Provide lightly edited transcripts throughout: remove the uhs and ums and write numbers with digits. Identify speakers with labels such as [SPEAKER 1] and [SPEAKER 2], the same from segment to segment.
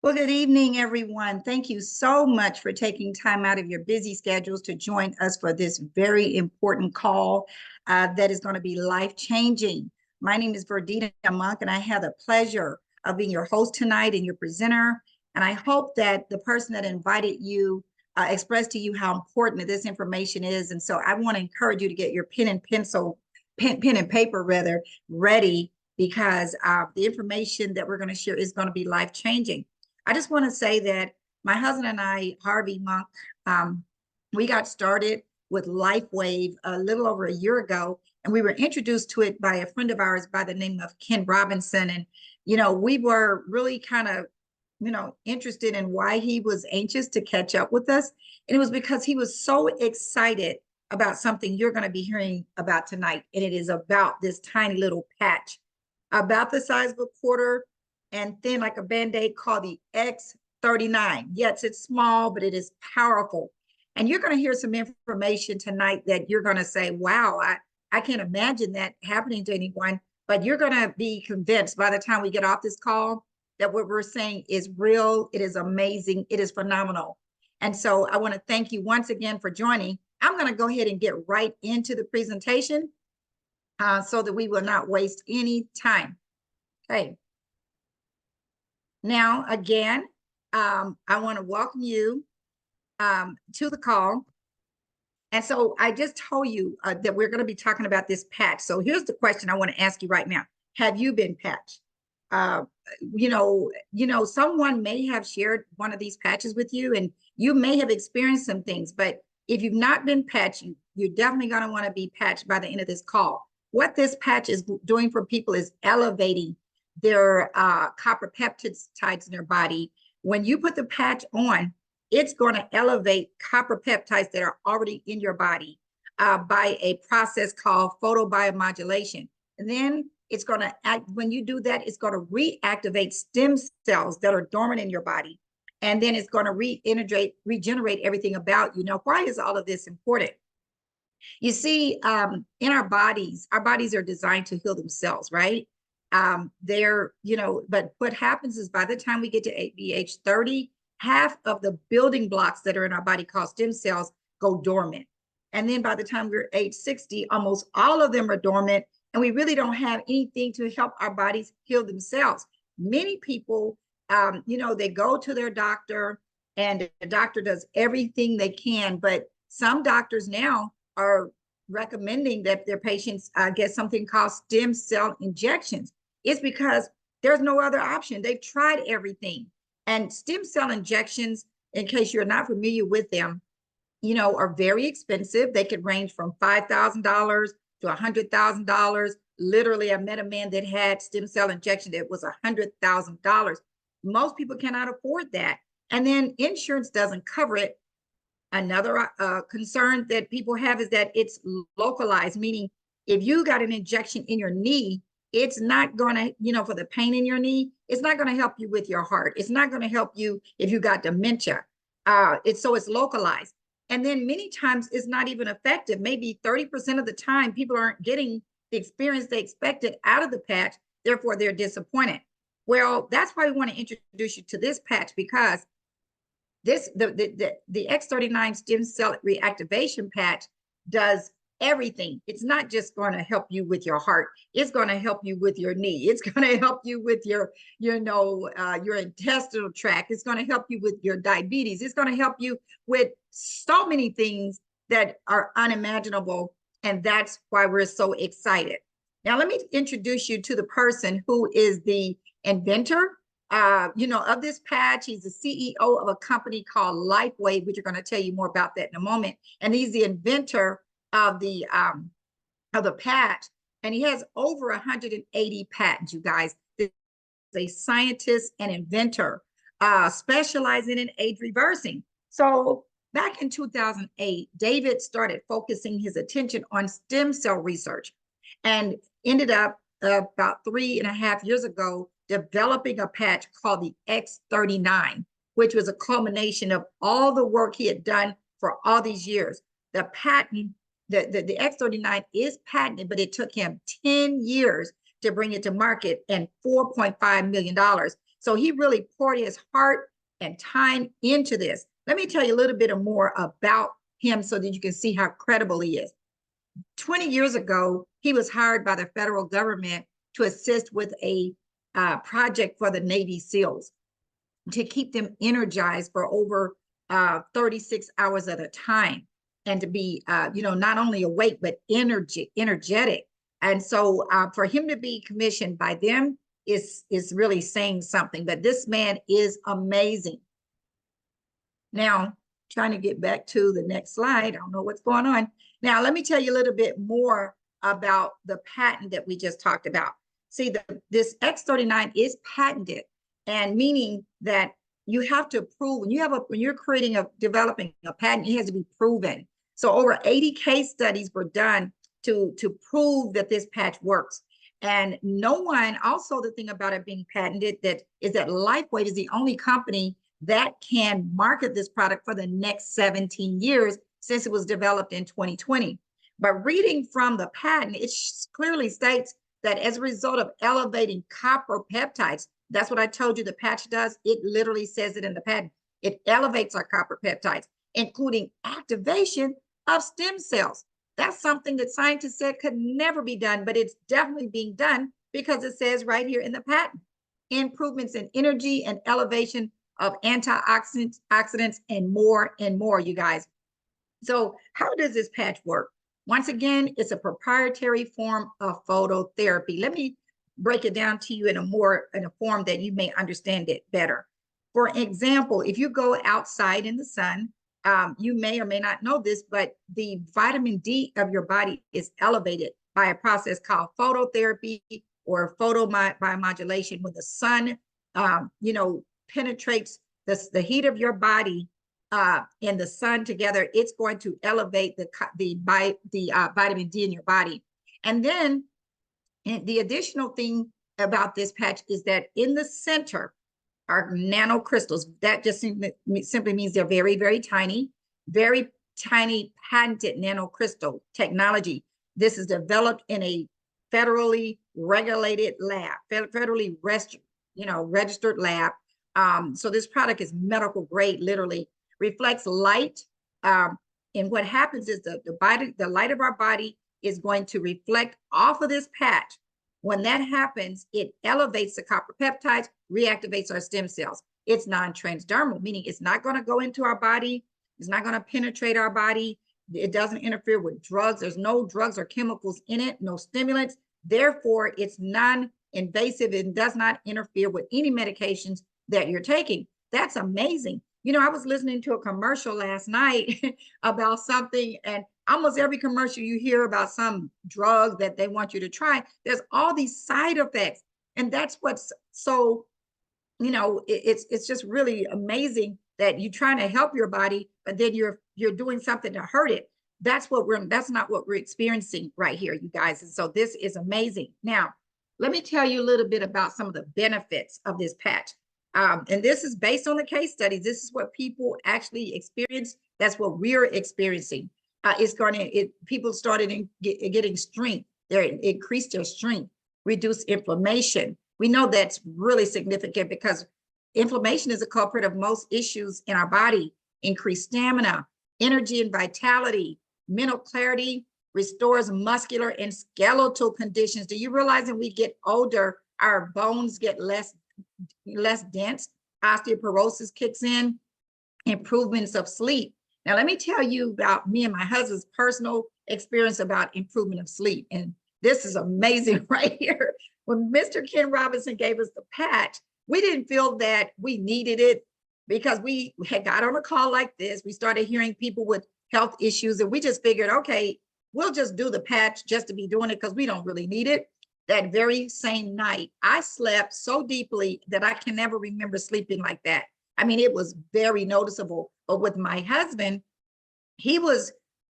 [SPEAKER 1] Well, good evening, everyone. Thank you so much for taking time out of your busy schedules to join us for this very important call that is going to be life-changing. My name is Verdita Monk, and I have the pleasure of being your host tonight and your presenter. And I hope that the person that invited you expressed to you how important this information is. And so I want to encourage you to get your pen and paper rather, ready, because the information that we're going to share is going to be life-changing. I just want to say that my husband and I, Harvey Monk, we got started with LifeWave a little over a year ago, and we were introduced to it by a friend of ours by the name of Ken Robinson. And, we were really kind of, interested in why he was anxious to catch up with us. And it was because he was so excited about something you're going to be hearing about tonight. And it is about this tiny little patch, about the size of a quarter and thin like a Band-Aid, called the X39. Yes, it's small, but it is powerful. And you're going to hear some information tonight that you're going to say, wow, I can't imagine that happening to anyone. But you're going to be convinced by the time we get off this call that what we're saying is real, it is amazing, it is phenomenal. And so I want to thank you once again for joining. I'm going to go ahead and get right into the presentation so that we will not waste any time. Okay. Now, again, I want to welcome you to the call. And so I just told you that we're going to be talking about this patch. So here's the question I want to ask you right now. Have you been patched? Someone may have shared one of these patches with you, and you may have experienced some things. But if you've not been patched, you're definitely going to want to be patched by the end of this call. What this patch is doing for people is elevating their copper peptides in their body. When you put the patch on, it's going to elevate copper peptides that are already in your body by a process called photobiomodulation. And then it's going to act, when you do that, it's going to reactivate stem cells that are dormant in your body. And then it's going to regenerate everything about you. Now, why is all of this important? You see, in our bodies are designed to heal themselves, right? But what happens is by the time we get to age 30, half of the building blocks that are in our body called stem cells go dormant. And then by the time we're age 60, almost all of them are dormant, and we really don't have anything to help our bodies heal themselves. Many people, they go to their doctor, and the doctor does everything they can, but some doctors now are recommending that their patients get something called stem cell injections. It's because there's no other option. They've tried everything. And stem cell injections, in case you're not familiar with them, are very expensive. They could range from $5,000 to $100,000. Literally, I met a man that had stem cell injection that was $100,000. Most people cannot afford that. And then insurance doesn't cover it. Another concern that people have is that it's localized, meaning if you got an injection in your knee, it's not going to, for the pain in your knee, it's not going to help you with your heart. It's not going to help you if you got dementia. It's localized. And then many times it's not even effective. Maybe 30% of the time people aren't getting the experience they expected out of the patch. Therefore, they're disappointed. Well, that's why we want to introduce you to this patch, because the X39 stem cell reactivation patch does everything. It's not just going to help you with your heart. It's going to help you with your knee. It's going to help you with your intestinal tract. It's going to help you with your diabetes. It's going to help you with so many things that are unimaginable. And that's why we're so excited. Now, let me introduce you to the person who is the inventor of this patch. He's the CEO of a company called LifeWave, which are going to tell you more about that in a moment. And he's the inventor of the patch, and he has over 180 patents, you guys. He's a scientist and inventor specializing in age reversing. So back in 2008, David started focusing his attention on stem cell research and ended up about 3.5 years ago developing a patch called the X39, which was a culmination of all the work he had done for all these years. The patent, the X39 is patented, but it took him 10 years to bring it to market and $4.5 million. So he really poured his heart and time into this. Let me tell you a little bit more about him so that you can see how credible he is. 20 years ago, he was hired by the federal government to assist with a project for the Navy SEALs to keep them energized for over 36 hours at a time, and to be, not only awake, but energetic. And so for him to be commissioned by them is really saying something. But this man is amazing. Now, trying to get back to the next slide. I don't know what's going on. Now, let me tell you a little bit more about the patent that we just talked about. See, this X39 is patented, and meaning that you have to prove when you're developing a patent, it has to be proven. So over 80 case studies were done to prove that this patch works. And no one, also the thing about it being patented is that Lifewave is the only company that can market this product for the next 17 years since it was developed in 2020. But reading from the patent, it clearly states that as a result of elevating copper peptides, that's what I told you the patch does. It literally says it in the patent. It elevates our copper peptides, including activation of stem cells. That's something that scientists said could never be done, but it's definitely being done because it says right here in the patent. Improvements in energy and elevation of antioxidants, and more, you guys. So how does this patch work? Once again, it's a proprietary form of phototherapy. Let me break it down to you in a form that you may understand it better. For example, if you go outside in the sun, you may or may not know this, but the vitamin D of your body is elevated by a process called phototherapy or photobiomodulation. When the sun, penetrates the heat of your body and the sun together, it's going to elevate the vitamin D in your body. And then the additional thing about this patch is that in the center are nanocrystals. That just simply means they're very, very tiny patented nanocrystal technology. This is developed in a federally regulated lab, federally registered lab. So this product is medical grade, literally reflects light. And what happens is the light of our body is going to reflect off of this patch. When that happens, it elevates the copper peptides, reactivates our stem cells. It's non-transdermal, meaning it's not going to go into our body. It's not going to penetrate our body. It doesn't interfere with drugs. There's no drugs or chemicals in it, no stimulants. Therefore, it's non-invasive and does not interfere with any medications that you're taking. That's amazing. I was listening to a commercial last night about something, and almost every commercial you hear about some drug that they want you to try, there's all these side effects. And that's what's so, it's just really amazing that you're trying to help your body, but then you're doing something to hurt it. That's not what we're experiencing right here, you guys. And so this is amazing. Now, let me tell you a little bit about some of the benefits of this patch. And this is based on the case studies. This is what people actually experience. That's what we're experiencing. People started getting strength. They increased their strength, reduce inflammation. We know that's really significant because inflammation is a culprit of most issues in our body. Increased stamina, energy and vitality, mental clarity, restores muscular and skeletal conditions. Do you realize when we get older, our bones get less dense, osteoporosis kicks in, improvements of sleep. Now, let me tell you about me and my husband's personal experience about improvement of sleep. And this is amazing right here. When Mr. Ken Robinson gave us the patch, we didn't feel that we needed it because we had got on a call like this. We started hearing people with health issues, and we just figured, okay, we'll just do the patch just to be doing it because we don't really need it. That very same night, I slept so deeply that I can never remember sleeping like that. I mean, it was very noticeable. But with my husband, he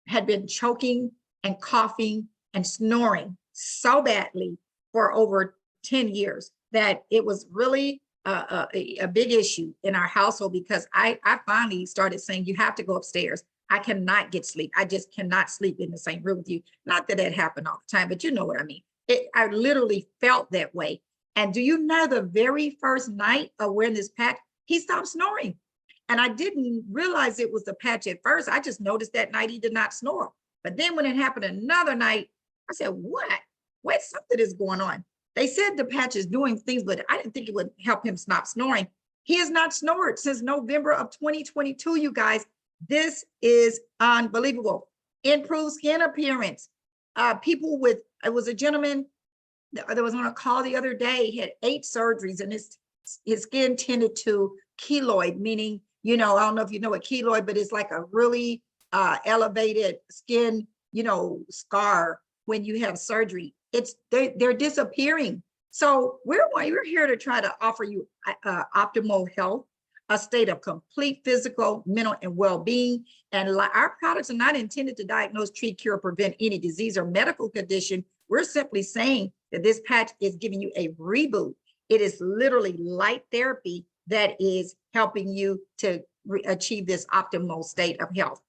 [SPEAKER 1] had been choking and coughing and snoring so badly for over 10 years that it was really a big issue in our household because I finally started saying, you have to go upstairs. I cannot get sleep. I just cannot sleep in the same room with you. Not that it happened all the time, but you know what I mean. I literally felt that way. And do you know the very first night of wearing this patch, he stopped snoring. And I didn't realize it was the patch at first. I just noticed that night he did not snore. But then when it happened another night, I said, what? Wait, something is going on. They said the patch is doing things, but I didn't think it would help him stop snoring. He has not snored since November of 2022, you guys. This is unbelievable. Improved skin appearance. People with, it was a gentleman that was on a call the other day, he had 8 surgeries and his skin tended to keloid, meaning, I don't know if you know what keloid, but it's like a really elevated skin, scar when you have surgery. They're disappearing. So we're here to try to offer you optimal health, a state of complete physical, mental, and well-being. And our products are not intended to diagnose, treat, cure, or prevent any disease or medical condition. We're simply saying that this patch is giving you a reboot. It is literally light therapy that is helping you to achieve this optimal state of health.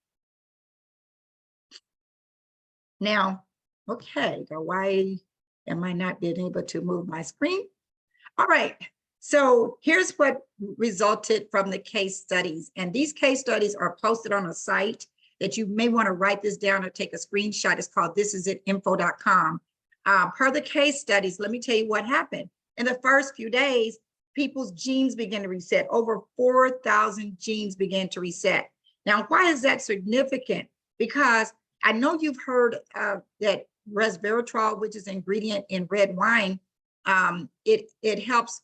[SPEAKER 1] Now, okay, why am I not being able to move my screen? All right, so here's what resulted from the case studies. And these case studies are posted on a site that you may want to write this down or take a screenshot. It's called thisisit.info.com. Per the case studies, let me tell you what happened. In the first few days, people's genes began to reset. Over 4,000 genes began to reset. Now, why is that significant? Because I know you've heard that resveratrol, which is an ingredient in red wine, it helps,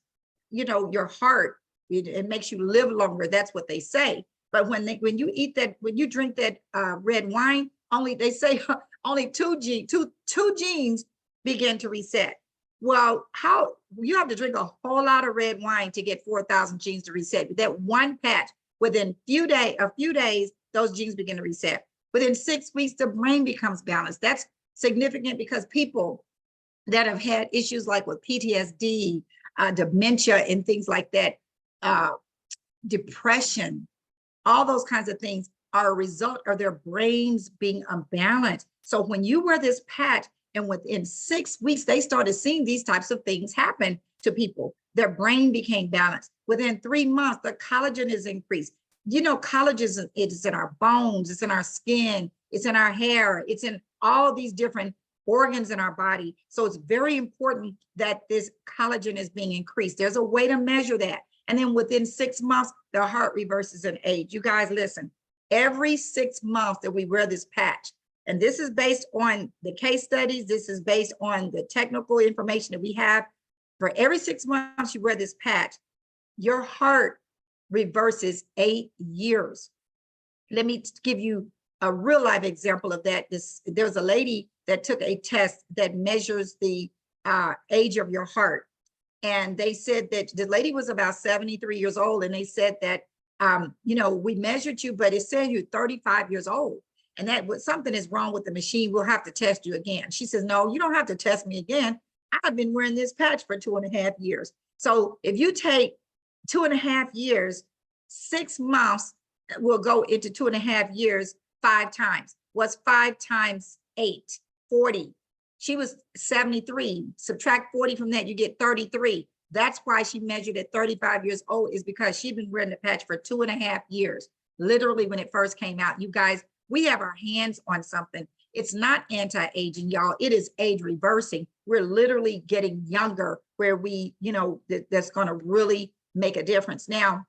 [SPEAKER 1] your heart. It makes you live longer. That's what they say. But when you eat that, when you drink that red wine, they say only two genes begin to reset. Well, how you have to drink a whole lot of red wine to get 4,000 genes to reset. But that one patch, within a few days, those genes begin to reset. Within 6 weeks, the brain becomes balanced. That's significant because people that have had issues like with PTSD, dementia, and things like that, depression, all those kinds of things are a result of their brains being unbalanced. So when you wear this patch, and within 6 weeks, they started seeing these types of things happen to people. Their brain became balanced. Within 3 months, the collagen is increased. Collagen is in our bones, it's in our skin, it's in our hair, it's in all these different organs in our body. So it's very important that this collagen is being increased. There's a way to measure that. And then within 6 months, the heart reverses in age. You guys listen, every 6 months that we wear this patch, and this is based on the case studies, this is based on the technical information that we have. For every 6 months you wear this patch, your heart reverses 8 years. Let me give you a real life example of that. There was a lady that took a test that measures the age of your heart. And they said that the lady was about 73 years old. And they said that, we measured you, but it said you're 35 years old. And that something is wrong with the machine. We'll have to test you again. She says, no, you don't have to test me again. I've been wearing this patch for 2.5 years. So if you take 2.5 years, 6 months will go into 2.5 years 5 times. What's 5 times 8? 40. She was 73. Subtract 40 from that, you get 33. That's why she measured at 35 years old, is because she'd been wearing the patch for 2.5 years. Literally when it first came out. You guys, we have our hands on something. It's not anti-aging, y'all. It is age reversing. We're literally getting younger where we, that's going to really make a difference. Now,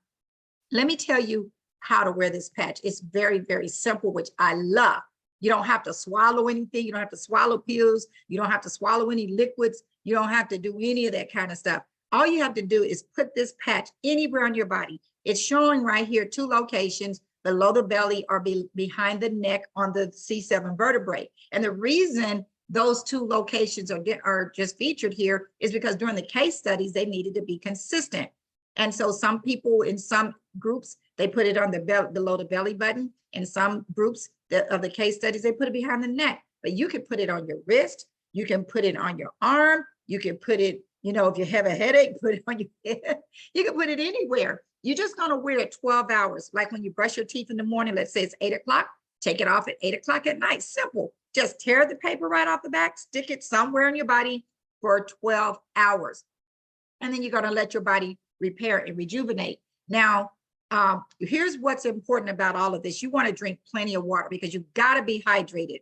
[SPEAKER 1] let me tell you how to wear this patch. It's very, very simple, which I love. You don't have to swallow anything. You don't have to swallow pills. You don't have to swallow any liquids. You don't have to do any of that kind of stuff. All you have to do is put this patch anywhere on your body. It's showing right here 2 locations, below the belly or behind the neck on the C7 vertebrae. And the reason those 2 locations are just featured here is because during the case studies, they needed to be consistent. And so some people in some groups, they put it on the below the belly button. In some groups of the case studies, they put it behind the neck. But you can put it on your wrist. You can put it on your arm. You can put it, if you have a headache, put it on your head. You can put it anywhere. You're just going to wear it 12 hours. Like when you brush your teeth in the morning, let's say it's 8 o'clock, take it off at 8 o'clock at night. Simple. Just tear the paper right off the back, stick it somewhere in your body, for 12 hours. And then you're going to let your body repair and rejuvenate. Now, here's what's important about all of this. You want to drink plenty of water because you've got to be hydrated.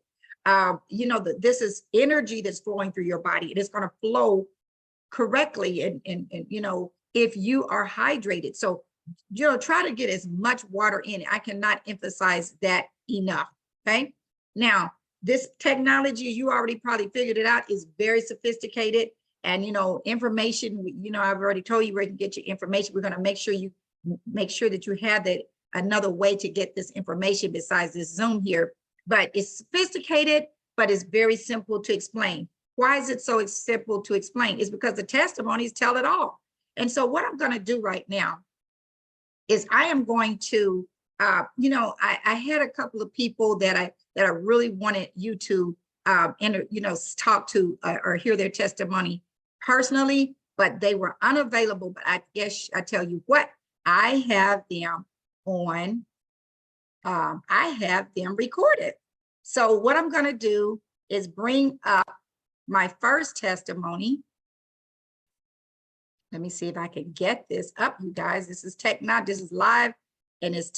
[SPEAKER 1] You know, this is energy that's flowing through your body. It is going to flow correctly. And you know, if you are hydrated. So, you know, try to get as much water in it. I cannot emphasize that enough. Okay. Now, this technology, you already probably figured it out, is very sophisticated. And, you know, information, you know, I've already told you where you can get your information. We're going to make sure that you have that another way to get this information besides this Zoom here. But it's sophisticated, but it's very simple to explain. Why is it so simple to explain? It's because the testimonies tell it all. And so what I'm going to do right now is I am going to, you know, I had a couple of people that I really wanted you to, you know, talk to or hear their testimony personally, but they were unavailable. But I guess I tell you what, I have them on, I have them recorded. So what I'm going to do is bring up my first testimony. Let me see if I can get this up, you guys. This is this is live and it's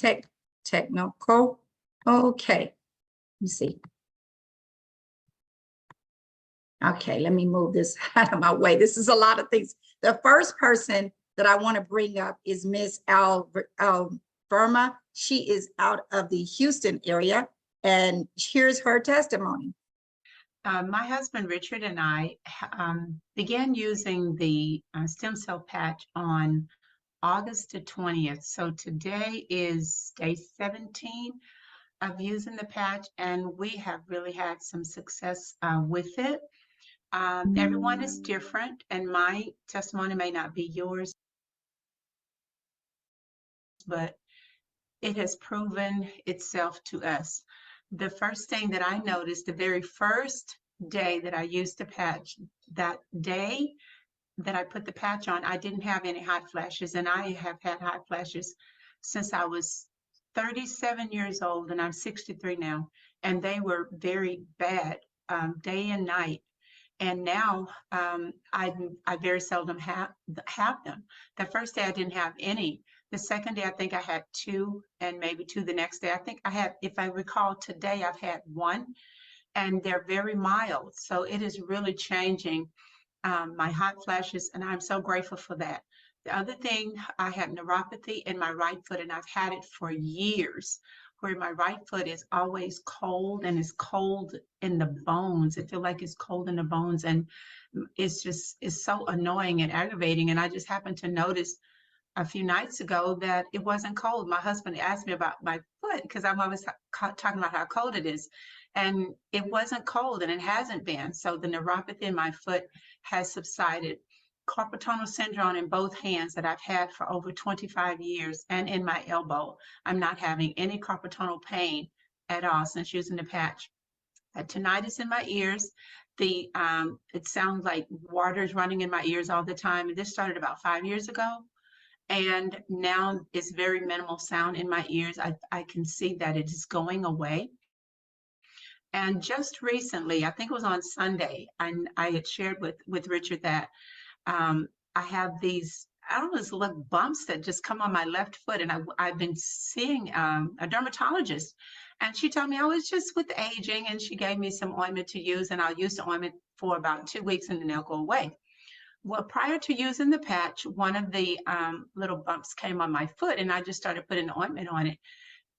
[SPEAKER 1] technical. Okay, let me see. Okay, let me move this out of my way. This is a lot of things. The first person that I want to bring up is Miss Alverma. She is out of the Houston area, and here's her testimony.
[SPEAKER 2] My husband, Richard, and I began using the stem cell patch on August the 20th. So today is day 17 of using the patch, and we have really had some success with it. Everyone is different, and my testimony may not be yours, but it has proven itself to us. The first thing that I noticed, the very first day that I used the patch, that day that I put the patch on, I didn't have any hot flashes, and I have had hot flashes since I was 37 years old, and I'm 63 now, and they were very bad, day and night. And now I very seldom have them. The first day I didn't have any. The second day I think I had 2, and maybe 2 the next day. I think I had, if I recall today, I've had 1, and they're very mild. So it is really changing my hot flashes, and I'm so grateful for that. The other thing, I had neuropathy in my right foot, and I've had it for years, where my right foot is always cold, and it's cold in the bones. It feels like it's cold in the bones, and it's so annoying and aggravating. And I just happened to notice a few nights ago that it wasn't cold. My husband asked me about my foot because I'm always talking about how cold it is, and it wasn't cold, and it hasn't been. So the neuropathy in my foot has subsided. Carpal tunnel syndrome in both hands that I've had for over 25 years, and in my elbow, I'm not having any carpal tunnel pain at all since using the patch. Tinnitus in my ears. It sounds like water's running in my ears all the time. And this started about 5 years ago. And now it's very minimal sound in my ears. I can see that it is going away. And just recently, I think it was on Sunday, I had shared with Richard that I have these, I don't know, these little bumps that just come on my left foot. And I've been seeing a dermatologist, and she told me I was just with aging, and she gave me some ointment to use, and I'll use the ointment for about 2 weeks and then they'll go away. Well, prior to using the patch, one of the little bumps came on my foot, and I just started putting the ointment on it.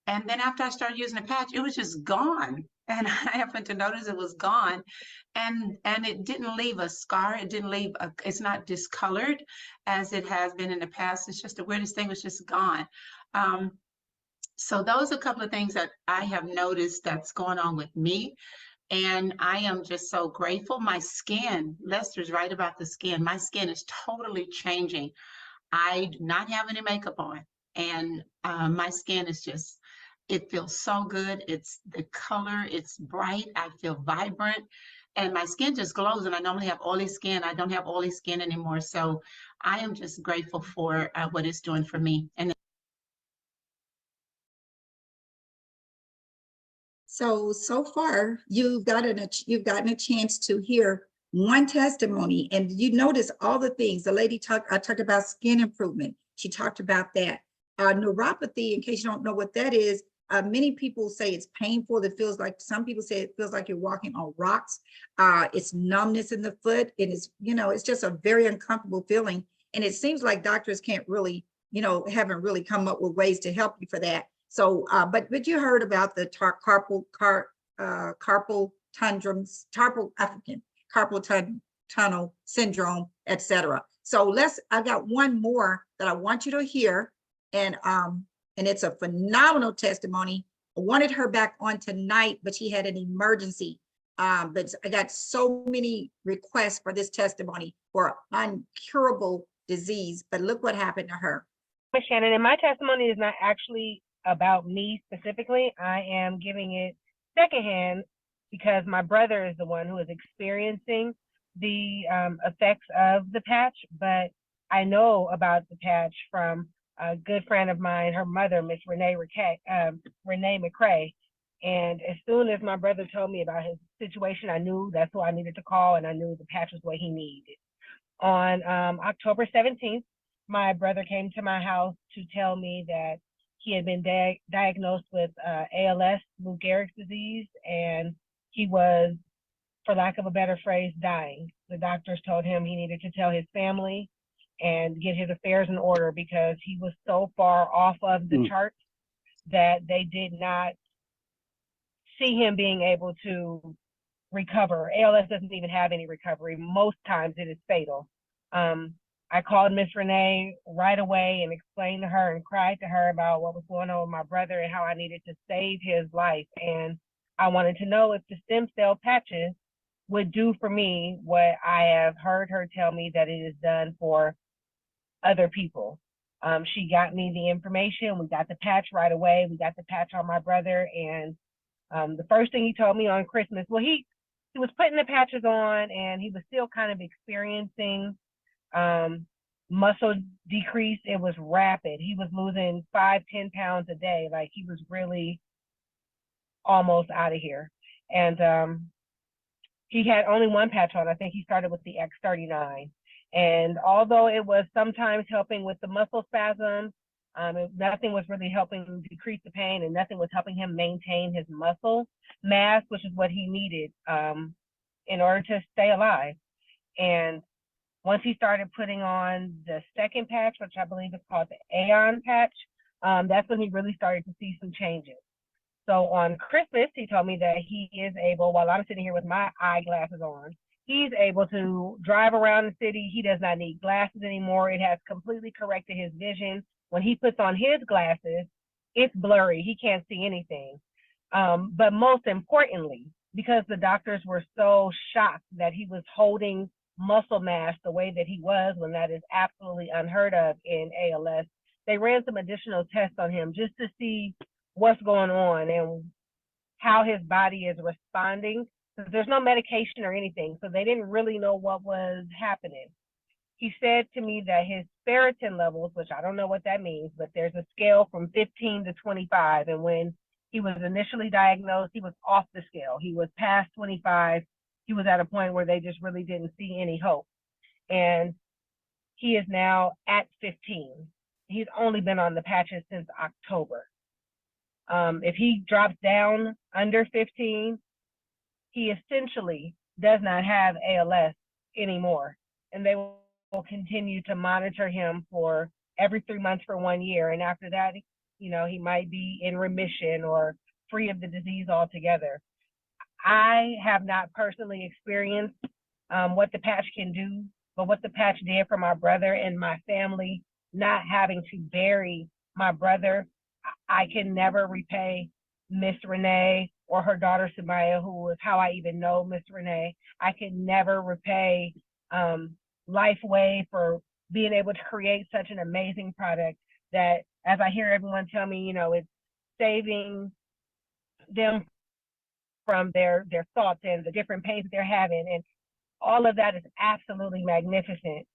[SPEAKER 2] And then after I started using the patch, it was just gone. And I happened to notice it was gone. And it didn't leave a scar. It didn't leave it's not discolored as it has been in the past. It's just the weirdest thing, was just gone. So those are a couple of things that I have noticed that's going on with me. And I am just so grateful. My skin, Lester's right about the skin. My skin is totally changing. I do not have any makeup on, and my skin is just, it feels so good. It's the color, it's bright. I feel vibrant, and my skin just glows. And I normally have oily skin. I don't have oily skin anymore. So I am just grateful for what it's doing for me. And
[SPEAKER 1] so far, you've gotten a chance to hear one testimony, and you notice all the things. The lady talked about skin improvement. She talked about that. Neuropathy, in case you don't know what that is, many people say it's painful. It feels like, some people say it feels like you're walking on rocks. It's numbness in the foot. It is, it's just a very uncomfortable feeling. And it seems like doctors can't really, haven't really come up with ways to help you for that. So, but you heard about the carpal tunnel syndrome, etc. So I got one more that I want you to hear, and it's a phenomenal testimony. I wanted her back on tonight, but she had an emergency. But I got so many requests for this testimony for uncurable disease, but look what happened to her.
[SPEAKER 3] Miss Shannon, and my testimony is not actually about me specifically. I am giving it secondhand because my brother is the one who is experiencing the effects of the patch, but I know about the patch from a good friend of mine, her mother, Miss Renee McCrae. And as soon as my brother told me about his situation, I knew that's who I needed to call, and I knew the patch was what he needed. On October 17th, my brother came to my house to tell me that he had been diagnosed with ALS, Lou Gehrig's disease, and he was, for lack of a better phrase, dying. The doctors told him he needed to tell his family and get his affairs in order because he was so far off of the charts that they did not see him being able to recover. ALS doesn't even have any recovery. Most times it is fatal. I called Miss Renee right away and explained to her and cried to her about what was going on with my brother and how I needed to save his life. And I wanted to know if the stem cell patches would do for me what I have heard her tell me that it is done for other people. She got me the information. We got the patch right away. We got the patch on my brother. And the first thing he told me on Christmas, well, he was putting the patches on and he was still kind of experiencing muscle decrease. It was rapid. He was losing 5-10 pounds a day. Like, he was really almost out of here. And he had only one patch on. I think he started with the X39. And although it was sometimes helping with the muscle spasms, nothing was really helping decrease the pain, and nothing was helping him maintain his muscle mass, which is what he needed in order to stay alive. And once he started putting on the second patch, which I believe is called the Aeon patch, that's when he really started to see some changes. So on Christmas, he told me that he is able, while I'm sitting here with my eyeglasses on, he's able to drive around the city. He does not need glasses anymore. It has completely corrected his vision. When he puts on his glasses, it's blurry. He can't see anything. But most importantly, because the doctors were so shocked that he was holding muscle mass the way that he was, when that is absolutely unheard of in ALS, they ran some additional tests on him just to see what's going on and how his body is responding. There's no medication or anything, so they didn't really know what was happening. He said to me that his ferritin levels, which I don't know what that means, but there's a scale from 15 to 25. And when he was initially diagnosed, he was off the scale. He was past 25. He was at a point where they just really didn't see any hope. And he is now at 15. He's only been on the patches since October. If he drops down under 15, he essentially does not have ALS anymore. And they will continue to monitor him for every 3 months for 1 year. And after that, he might be in remission or free of the disease altogether. I have not personally experienced what the patch can do, but what the patch did for my brother and my family, not having to bury my brother, I can never repay Miss Renee or her daughter Sumaya, who is how I even know Miss Renee. I can never repay Lifeway for being able to create such an amazing product that, as I hear everyone tell me, it's saving them from their thoughts and the different pains that they're having. And all of that is absolutely magnificent.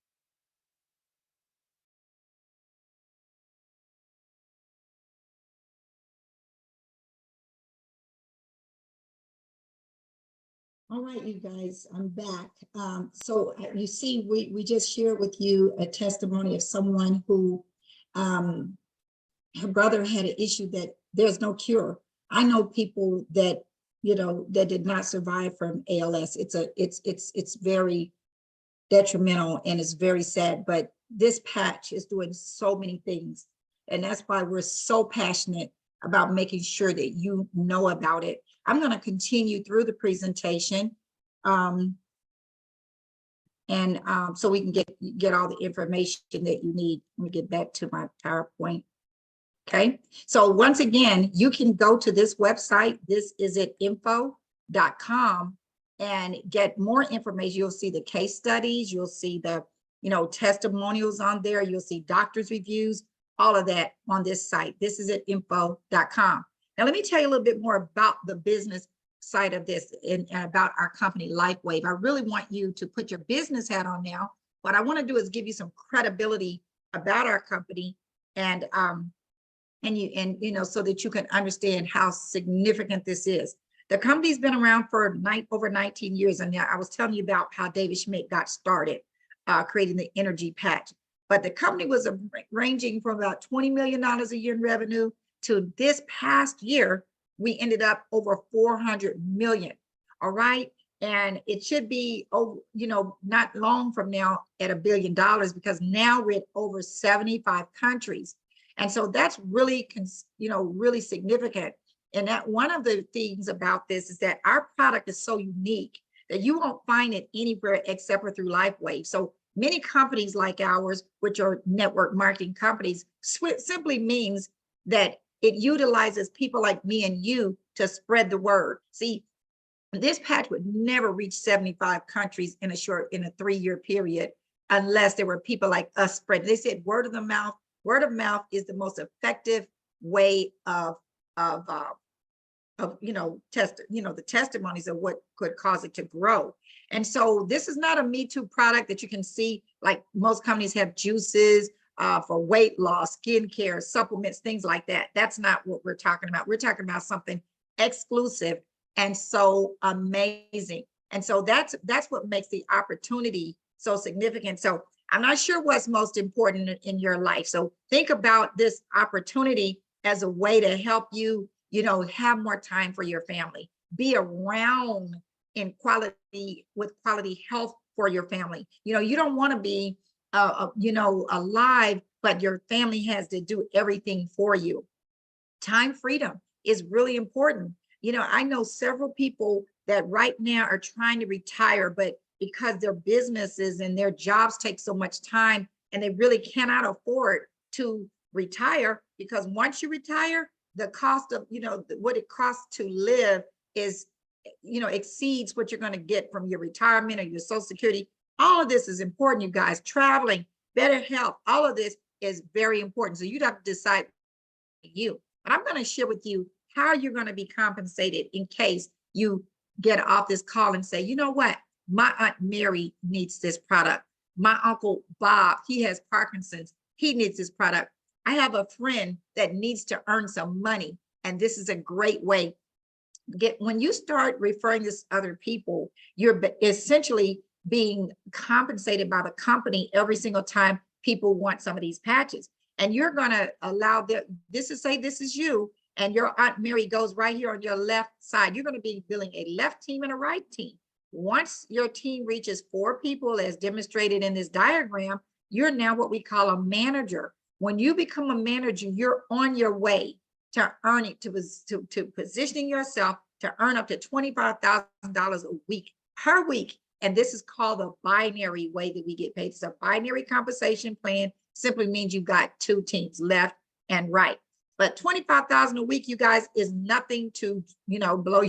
[SPEAKER 1] All right, you guys, I'm back. So you see, we just shared with you a testimony of someone who her brother had an issue that there's no cure. I know people that, you know, that did not survive from ALS. It's very detrimental and it's very sad, but this patch is doing so many things. And that's why we're so passionate about making sure that you know about it. I'm going to continue through the presentation. So we can get all the information that you need. Let me get back to my PowerPoint. Okay, so once again, you can go to this website. This is at info.com and get more information. You'll see the case studies, you'll see the, you know, testimonials on there, you'll see doctors' reviews, all of that on this site. This is at info.com. Now, let me tell you a little bit more about the business side of this and about our company, LifeWave. I really want you to put your business hat on now. What I want to do is give you some credibility about our company and you know, so that you can understand how significant this is. The company's been around for over 19 years. And now I was telling you about how David Schmidt got started creating the energy patch. But the company was ranging from about $20 million a year in revenue to this past year, we ended up over 400 million. All right. And it should be, you know, not long from now at $1 billion, because now we're at over 75 countries. And so that's really, you know, really significant. And that one of the things about this is that our product is so unique that you won't find it anywhere except for through LifeWave. So many companies like ours, which are network marketing companies, simply means that it utilizes people like me and you to spread the word. See, this patch would never reach 75 countries in a 3-year period unless there were people like us spreading. They said word of the mouth. Word of mouth is the most effective way of you know, the testimonies of what could cause it to grow. And so this is not a Me Too product that you can see, like most companies have juices for weight loss, skincare, supplements, things like that. That's not what we're talking about. We're talking about something exclusive and so amazing. And so that's what makes the opportunity so significant. So I'm not sure what's most important in your life. So think about this opportunity as a way to help you, you know, have more time for your family, be around with quality health for your family. You know, you don't want to be, you know, alive, but your family has to do everything for you. Time freedom is really important. You know, I know several people that right now are trying to retire, but because their businesses and their jobs take so much time and they really cannot afford to retire, because once you retire, the cost of, you know, what it costs to live is, you know, exceeds what you're going to get from your retirement or your Social Security. All of this is important, you guys. Traveling, better health, all of this is very important. So you'd have to decide you. But I'm going to share with you how you're going to be compensated in case you get off this call and say, you know what? My Aunt Mary needs this product. My Uncle Bob, he has Parkinson's. He needs this product. I have a friend that needs to earn some money. And this is a great way. When you start referring this to other people, you're essentially being compensated by the company every single time people want some of these patches. And you're going to allow this is you, and your Aunt Mary goes right here on your left side. You're going to be billing a left team and a right team. Once your team reaches 4 people, as demonstrated in this diagram, you're now what we call a manager. When you become a manager, you're on your way to earning, to positioning yourself to earn up to $25,000 a week per week. And this is called the binary way that we get paid. It's a binary compensation plan. Simply means you've got 2 teams, left and right. But $25,000 a week, you guys, is nothing to, you know, blow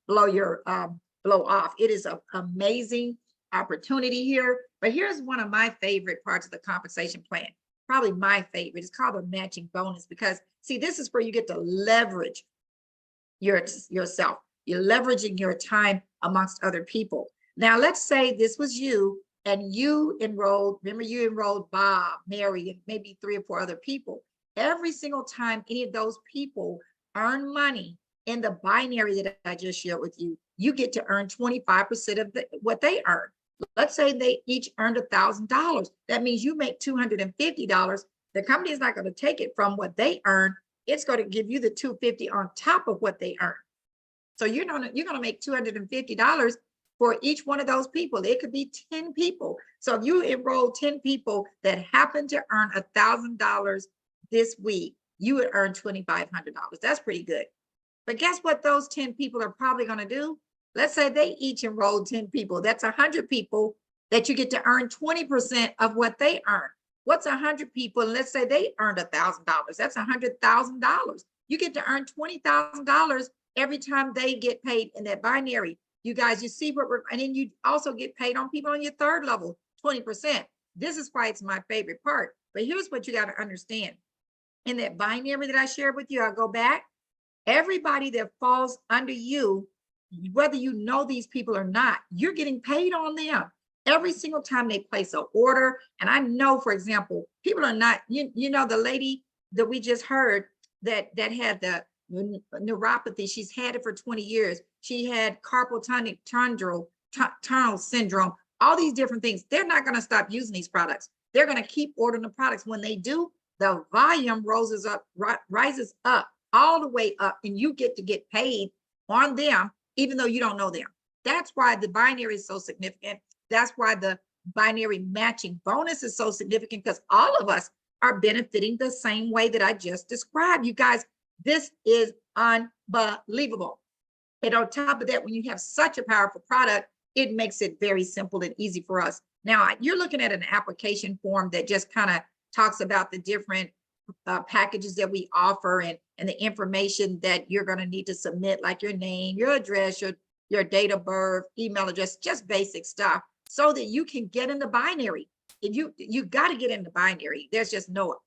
[SPEAKER 1] off. It is an amazing opportunity here. But here's one of my favorite parts of the compensation plan. Probably my favorite. It's called a matching bonus, because see, this is where you get to leverage yourself. You're leveraging your time amongst other people. Now, let's say this was you and you enrolled, remember you enrolled Bob, Mary, and maybe 3 or 4 other people. Every single time any of those people earn money in the binary that I just shared with you, you get to earn 25% of what they earn. Let's say they each earned $1,000. That means you make $250. The company is not going to take it from what they earn. It's going to give you the $250 on top of what they earn. So you're going to make $250 for each one of those people. It could be 10 people. So if you enroll 10 people that happen to earn $1,000 this week, you would earn $2,500. That's pretty good. But guess what those 10 people are probably going to do? Let's say they each enrolled 10 people. That's 100 people that you get to earn 20% of what they earn. What's 100 people? And let's say they earned $1,000. That's $100,000. You get to earn $20,000 every time they get paid in that binary. You guys, you see what and then you also get paid on people on your third level, 20%. This is why it's my favorite part. But here's what you got to understand. In that binary that I shared with you, I'll go back. Everybody that falls under you, whether you know these people or not, you're getting paid on them every single time they place an order. And I know, for example, people are not, you know, the lady that we just heard that had the neuropathy, she's had it for 20 years. She had carpal tunnel syndrome, all these different things. They're not going to stop using these products. They're going to keep ordering the products. When they do, the volume rises up all the way up, and you get to get paid on them, even though you don't know them. That's why the binary is so significant. That's why the binary matching bonus is so significant, because all of us are benefiting the same way that I just described. You guys, this is unbelievable. And on top of that, when you have such a powerful product, it makes it very simple and easy for us. Now, you're looking at an application form that just kind of talks about the different packages that we offer and the information that you're going to need to submit, like your name, your address, your date of birth, email address, just basic stuff, so that you can get in the binary. If you got to get in the binary. There's just no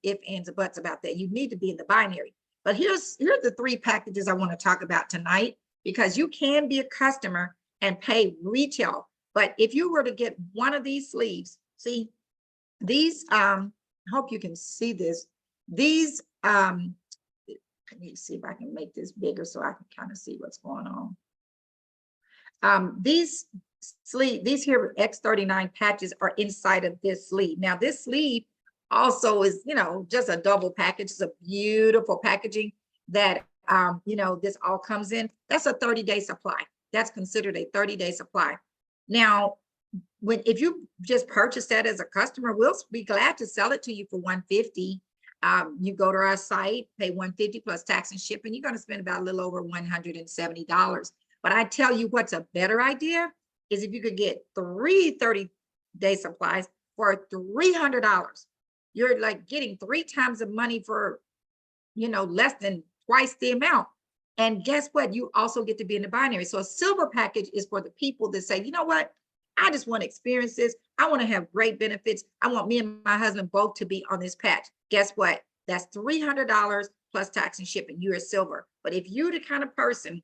[SPEAKER 1] ifs, ands, or buts about that. You need to be in the binary. But here's the 3 packages I want to talk about tonight, because you can be a customer and pay retail. But if you were to get one of these sleeves, see these, I hope you can see this. These, let me see if I can make this bigger so I can kind of see what's going on. These here X39 patches are inside of this sleeve. Now this sleeve also is, you know, just a double package. It's a beautiful packaging that, you know, this all comes in. That's a 30-day supply. That's considered a 30-day supply. Now, if you just purchase that as a customer, we'll be glad to sell it to you for $150. You go to our site, pay $150 plus tax and shipping. You're going to spend about a little over $170. But I tell you what's a better idea is if you could get 3 30-day supplies for $300. You're like getting 3 times the money for, you know, less than twice the amount. And guess what? You also get to be in the binary. So a silver package is for the people that say, you know what? I just want to experience this. I want to have great benefits. I want me and my husband both to be on this patch. Guess what? That's $300 plus tax and shipping. You're a silver. But if you're the kind of person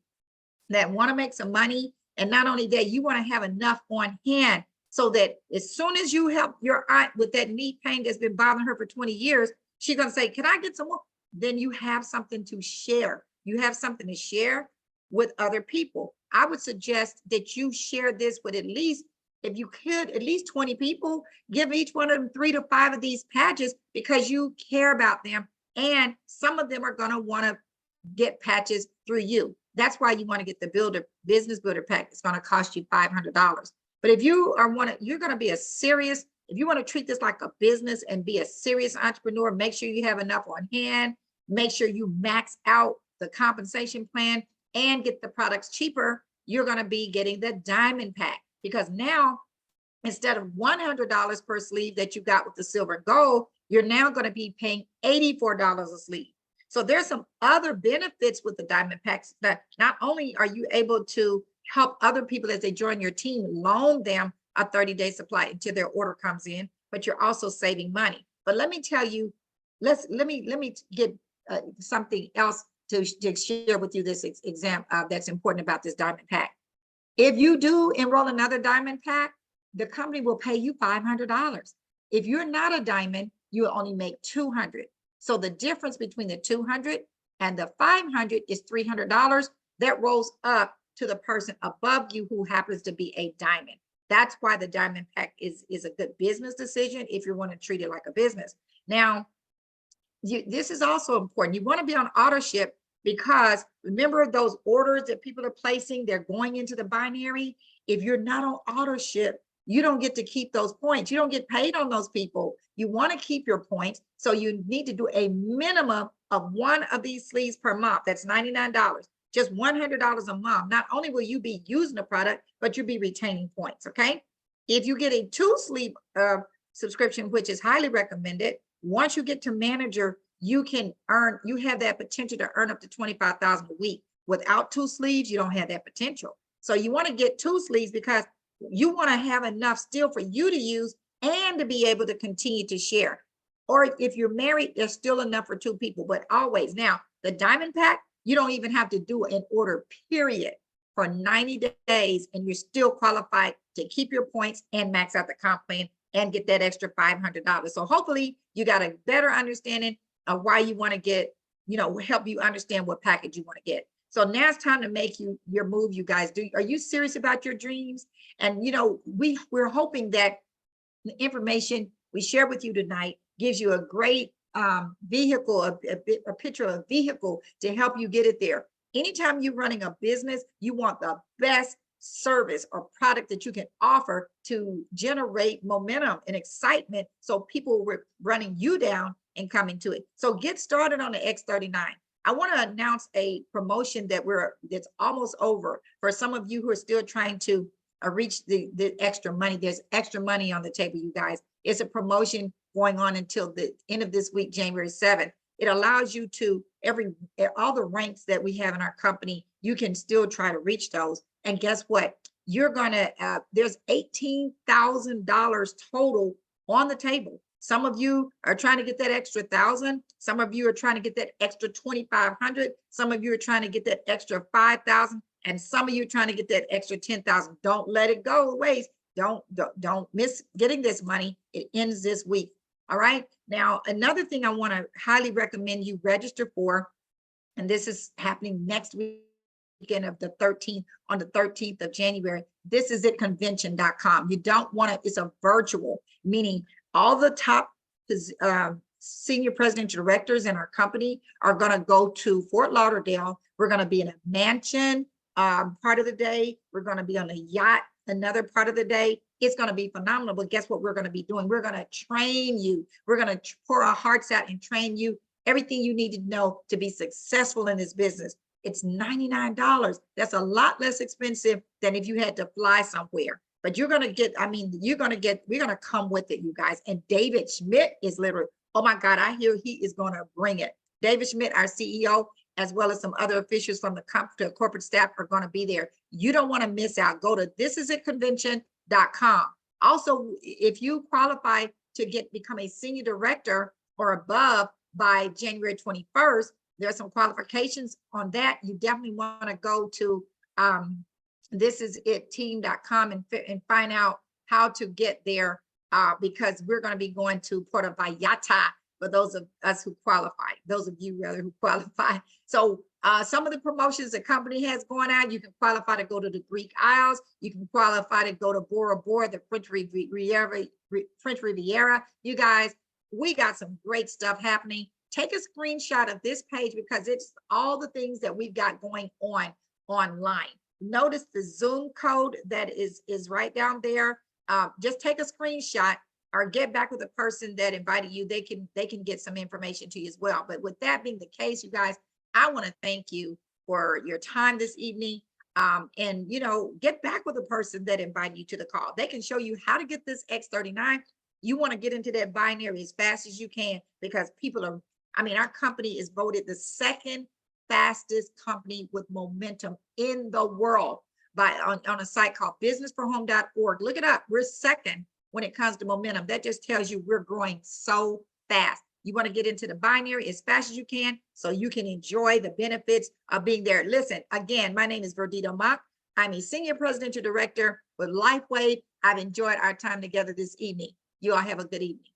[SPEAKER 1] that want to make some money, and not only that, you want to have enough on hand so that as soon as you help your aunt with that knee pain that's been bothering her for 20 years, she's going to say, can I get some more? Then you have something to share. You have something to share with other people. I would suggest that you share this with at least, if you could, at least 20 people. Give each one of them 3 to 5 of these patches, because you care about them. And some of them are going to want to get patches through you. That's why you want to get the business builder pack. It's going to cost you $500. But if you you're going to be if you want to treat this like a business and be a serious entrepreneur, make sure you have enough on hand. Make sure you max out the compensation plan and get the products cheaper. You're going to be getting the diamond pack, because now instead of $100 per sleeve that you got with the silver and gold, you're now going to be paying $84 a sleeve. So there's some other benefits with the diamond packs, that not only are you able to help other people as they join your team, loan them a 30-day supply until their order comes in, but you're also saving money. But let me tell you, let me get something else to share with you, this exam that's important about this diamond pack. If you do enroll another diamond pack, the company will pay you $500. If you're not a diamond, you will only make $200. So the difference between the $200 and the $500 is $300. That rolls up to the person above you who happens to be a diamond. That's why the diamond pack is a good business decision if you want to treat it like a business. Now, this is also important. You want to be on auto ship because remember those orders that people are placing, they're going into the binary. If you're not on auto ship, you don't get to keep those points. You don't get paid on those people. You want to keep your points. So you need to do a minimum of one of these sleeves per month. That's $99, just $100 a month. Not only will you be using the product, but you'll be retaining points, okay? If you get a 2-sleeve subscription, which is highly recommended, once you get to manager, you can earn, you have that potential to earn up to $25,000 a week. Without 2 sleeves, you don't have that potential. So you want to get 2 sleeves because you want to have enough still for you to use and to be able to continue to share. Or if you're married, there's still enough for 2 people, but always. Now, the diamond pack, you don't even have to do an order, period, for 90 days, and you're still qualified to keep your points and max out the comp plan and get that extra $500. So hopefully you got a better understanding of why you want to get, help you understand what package you want to get. So now it's time to make your move, you guys. Are you serious about your dreams? And we're hoping that the information we share with you tonight gives you a great vehicle, a picture of a vehicle to help you get it there. Anytime you're running a business, you want the best service or product that you can offer to generate momentum and excitement so people were running you down and coming to it. So get started on the X39. I want to announce a promotion that's almost over for some of you who are still trying to reach the extra money. There's extra money on the table, you guys. It's a promotion going on until the end of this week, January 7th. It allows you to all the ranks that we have in our company, you can still try to reach those. And guess what? You're gonna there's $18,000 total on the table. Some of you are trying to get that extra 1,000. Some of you are trying to get that extra 2,500. Some of you are trying to get that extra 5,000, and some of you are trying to get that extra 10,000. Don't let it go waste. Don't miss getting this money. It ends this week. All right. Now, another thing I want to highly recommend you register for, and this is happening next weekend of the 13th, on the 13th of January. This is at convention.com. You don't want to, it's a virtual, meaning all the top senior presidential directors in our company are going to go to Fort Lauderdale. We're going to be in a mansion part of the day. We're going to be on a yacht another part of the day. It's going to be phenomenal. But guess what we're going to be doing? We're going to train you. We're going to pour our hearts out and train you everything you need to know to be successful in this business. It's $99. That's a lot less expensive than if you had to fly somewhere. But you're going to get, we're going to come with it, you guys. And David Schmidt is literally, oh my God, I hear he is going to bring it. David Schmidt, our CEO, as well as some other officials from the corporate staff are going to be there. You don't want to miss out. Go to thisisitconvention.com. Also, if you qualify to become a senior director or above by January 21st, there's some qualifications on that. You definitely want to go to thisisitteam.com and find out how to get there because we're going to be going to Puerto Vallarta for those of us who qualify, those of you rather who qualify. So some of the promotions the company has going on, you can qualify to go to the Greek Isles. You can qualify to go to Bora Bora, the French Riviera. You guys, we got some great stuff happening. Take a screenshot of this page because it's all the things that we've got going on online. Notice the Zoom code that is right down there. Just take a screenshot or get back with the person that invited you. They can get some information to you as well. But with that being the case, you guys, I want to thank you for your time this evening. And get back with the person that invited you to the call. They can show you how to get this X39. You want to get into that binary as fast as you can because people are, our company is voted the second fastest company with momentum in the world on a site called businessforhome.org. Look it up. We're second when it comes to momentum. That just tells you we're growing so fast. You want to get into the binary as fast as you can so you can enjoy the benefits of being there. Listen, again, my name is Verdita Mock. I'm a senior presidential director with LifeWave. I've enjoyed our time together this evening. You all have a good evening.